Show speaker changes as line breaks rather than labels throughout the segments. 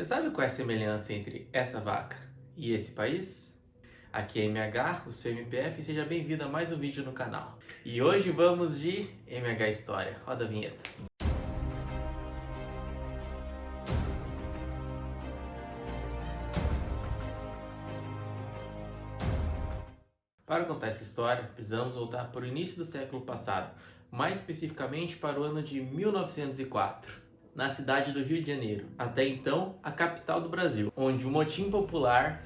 Você sabe qual é a semelhança entre essa vaca e esse país? Aqui é MH, o seu MPF, e seja bem-vindo a mais um vídeo no canal. E hoje vamos de MH História. Roda a vinheta. Para contar essa história, precisamos voltar para o início do século passado, mais especificamente para o ano de 1904, na cidade do Rio de Janeiro, até então a capital do Brasil, onde um motim popular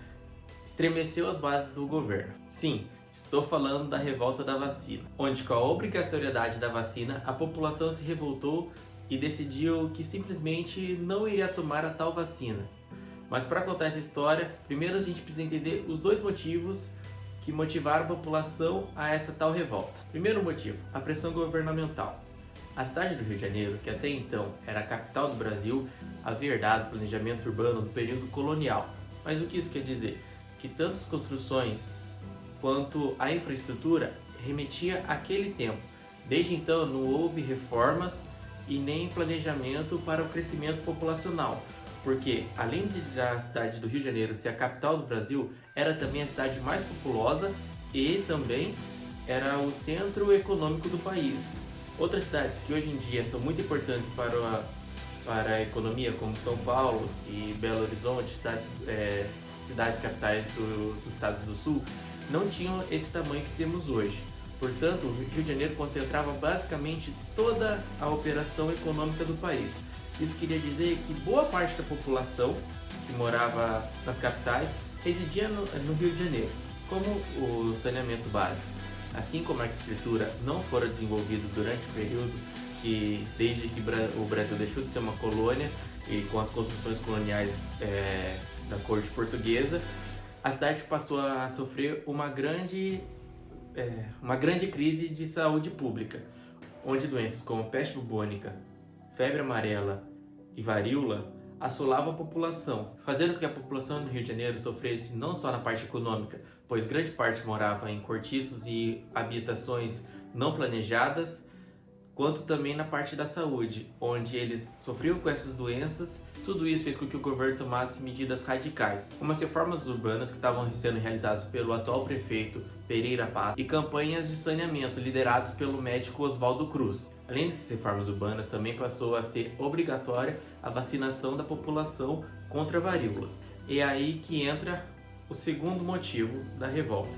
estremeceu as bases do governo. Sim, estou falando da revolta da vacina, onde com a obrigatoriedade da vacina, a população se revoltou e decidiu que simplesmente não iria tomar a tal vacina. Mas para contar essa história, primeiro a gente precisa entender os dois motivos que motivaram a população a essa tal revolta. Primeiro motivo, a pressão governamental. A cidade do Rio de Janeiro, que até então era a capital do Brasil, havia herdado planejamento urbano do período colonial. Mas o que isso quer dizer? Que tanto as construções quanto a infraestrutura remetia àquele tempo. Desde então não houve reformas e nem planejamento para o crescimento populacional, porque além da cidade do Rio de Janeiro ser a capital do Brasil, era também a cidade mais populosa e também era o centro econômico do país. Outras cidades que hoje em dia são muito importantes para a economia, como São Paulo e Belo Horizonte, cidades capitais dos estados do sul, não tinham esse tamanho que temos hoje. Portanto, o Rio de Janeiro concentrava basicamente toda a operação econômica do país. Isso queria dizer que boa parte da população que morava nas capitais residia no Rio de Janeiro, como o saneamento básico. Assim como a arquitetura não fora desenvolvida durante o período desde que o Brasil deixou de ser uma colônia e com as construções coloniais da corte portuguesa, a cidade passou a sofrer uma grande crise de saúde pública, onde doenças como peste bubônica, febre amarela e varíola assolavam a população, fazendo com que a população do Rio de Janeiro sofresse não só na parte econômica, pois grande parte morava em cortiços e habitações não planejadas, quanto também na parte da saúde, onde eles sofriam com essas doenças. Tudo isso fez com que o governo tomasse medidas radicais, como as reformas urbanas que estavam sendo realizadas pelo atual prefeito Pereira Paz e campanhas de saneamento lideradas pelo médico Oswaldo Cruz. Além dessas reformas urbanas, também passou a ser obrigatória a vacinação da população contra a varíola. É aí que entra o segundo motivo da revolta,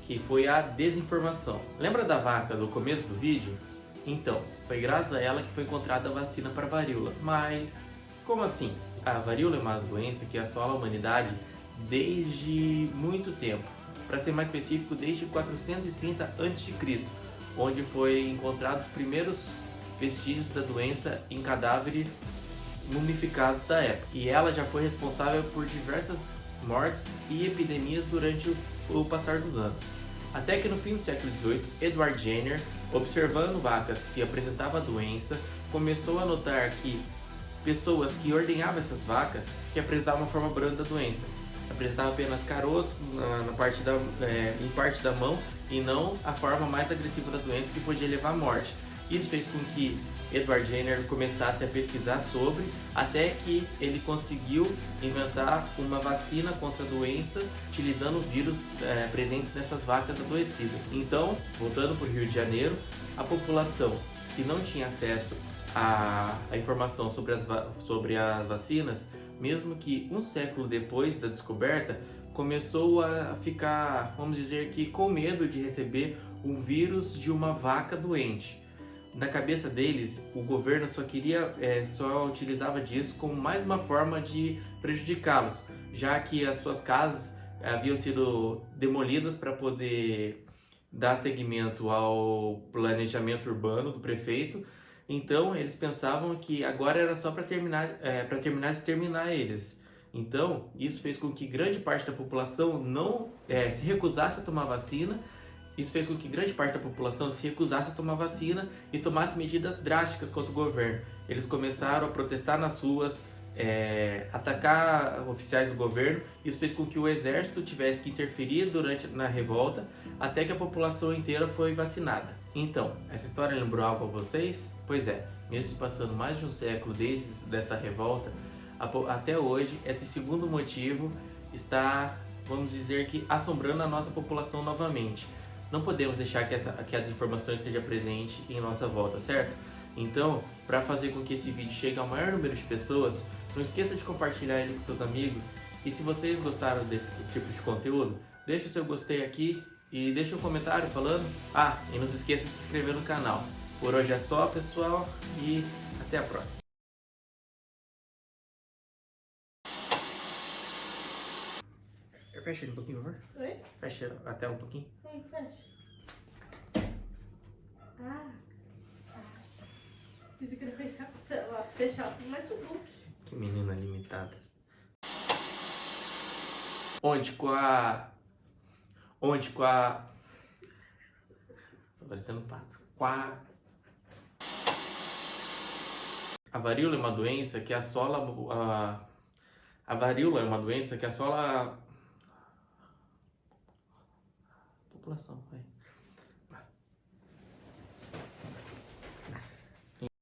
que foi a desinformação. Lembra da vaca do começo do vídeo? Então, foi graças a ela que foi encontrada a vacina para a varíola. Mas como assim? A varíola é uma doença que assola a humanidade desde muito tempo. Para ser mais específico, desde 430 a.C., onde foi encontrados os primeiros vestígios da doença em cadáveres mumificados da época. E ela já foi responsável por diversas mortes e epidemias durante o passar dos anos. Até que no fim do século XVIII, Edward Jenner, observando vacas que apresentavam a doença, começou a notar que pessoas que ordenhavam essas vacas que apresentavam uma forma branda da doença, apresentavam apenas caroços em parte da mão e não a forma mais agressiva da doença, que podia levar à morte. Isso fez com que Edward Jenner começasse a pesquisar sobre, até que ele conseguiu inventar uma vacina contra a doença utilizando vírus presentes nessas vacas adoecidas. Então, voltando para o Rio de Janeiro, a população que não tinha acesso à informação sobre as vacinas, mesmo que um século depois da descoberta, começou a ficar, vamos dizer que, com medo de receber um vírus de uma vaca doente. Na cabeça deles, o governo só utilizava disso como mais uma forma de prejudicá-los, já que as suas casas haviam sido demolidas para poder dar seguimento ao planejamento urbano do prefeito. Então eles pensavam que agora era só para terminar de exterminar eles. Então isso fez com que grande parte da população não se recusasse a tomar vacina. Isso fez com que grande parte da população se recusasse a tomar vacina e tomasse medidas drásticas contra o governo. Eles começaram a protestar nas ruas, atacar oficiais do governo. Isso fez com que o exército tivesse que interferir na revolta, até que a população inteira foi vacinada. Então, essa história lembrou algo a vocês? Pois é, mesmo passando mais de um século desde essa revolta, Até hoje, esse segundo motivo está, vamos dizer que, assombrando a nossa população novamente. Não podemos deixar que a desinformação esteja presente em nossa volta, certo? Então, para fazer com que esse vídeo chegue ao maior número de pessoas, não esqueça de compartilhar ele com seus amigos. E se vocês gostaram desse tipo de conteúdo, deixe o seu gostei aqui e deixe um comentário falando. E não se esqueça de se inscrever no canal. Por hoje é só, pessoal, e até a próxima. Fecha ele um pouquinho, por favor.
Oi?
Fecha a tela um pouquinho.
Oi, fecha. Tá. Pensei que era fechar a tela. Se fechar o MacBook.
Que menina limitada. Onde com a... Tô parecendo um pato. A varíola é uma doença que assola... A varíola é uma doença que assola... a população, vai.